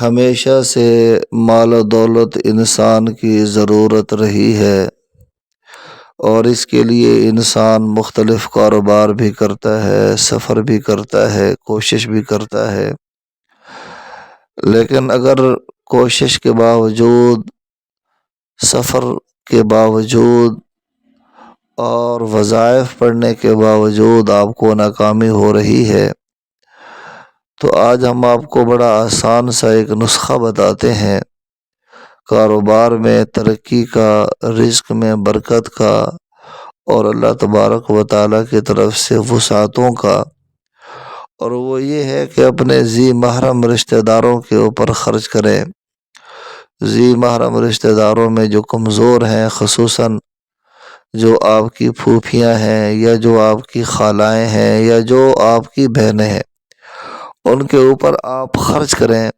ہمیشہ سے مال و دولت انسان کی ضرورت رہی ہے، اور اس کے لیے انسان مختلف کاروبار بھی کرتا ہے، سفر بھی کرتا ہے، کوشش بھی کرتا ہے۔ لیکن اگر کوشش کے باوجود، سفر کے باوجود اور وظائف پڑھنے کے باوجود آپ کو ناکامی ہو رہی ہے، تو آج ہم آپ کو بڑا آسان سا ایک نسخہ بتاتے ہیں کاروبار میں ترقی کا، رزق میں برکت کا، اور اللہ تبارک و تعالیٰ کی طرف سے وسعتوں کا۔ اور وہ یہ ہے کہ اپنے ذی محرم رشتہ داروں کے اوپر خرچ کریں۔ ذی محرم رشتہ داروں میں جو کمزور ہیں، خصوصاً جو آپ کی پھوپھیاں ہیں، یا جو آپ کی خالائیں ہیں، یا جو آپ کی بہنیں ہیں، ان کے اوپر آپ خرچ کریں۔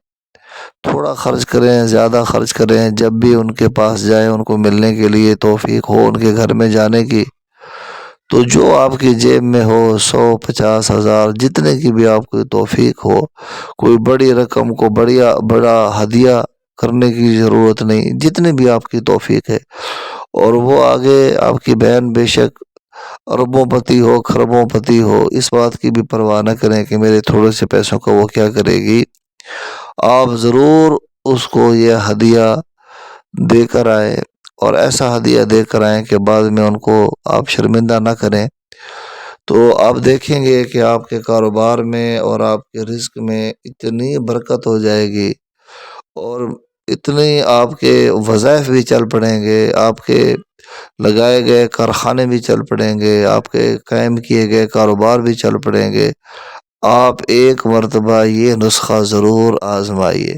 تھوڑا خرچ کریں، زیادہ خرچ کریں۔ جب بھی ان کے پاس جائیں، ان کو ملنے کے لیے توفیق ہو، ان کے گھر میں جانے کی، تو جو آپ کی جیب میں ہو، 100، 50 ہزار، جتنے کی بھی آپ کو توفیق ہو، کوئی بڑی رقم کو بڑا ہدیہ کرنے کی ضرورت نہیں، جتنے بھی آپ کی توفیق ہے۔ اور وہ آگے آپ کی بہن بے شک اربوں پتی ہو، خربوں پتی ہو، اس بات کی بھی پرواہ نہ کریں کہ میرے تھوڑے سے پیسوں کا وہ کیا کرے گی۔ آپ ضرور اس کو یہ ہدیہ دے کر آئے، اور ایسا ہدیہ دے کر آئیں کہ بعد میں ان کو آپ شرمندہ نہ کریں۔ تو آپ دیکھیں گے کہ آپ کے کاروبار میں اور آپ کے رزق میں اتنی برکت ہو جائے گی، اور اتنی آپ کے وظائف بھی چل پڑیں گے، آپ کے لگائے گئے کارخانے بھی چل پڑیں گے، آپ کے قائم کیے گئے کاروبار بھی چل پڑیں گے۔ آپ ایک مرتبہ یہ نسخہ ضرور آزمائیے۔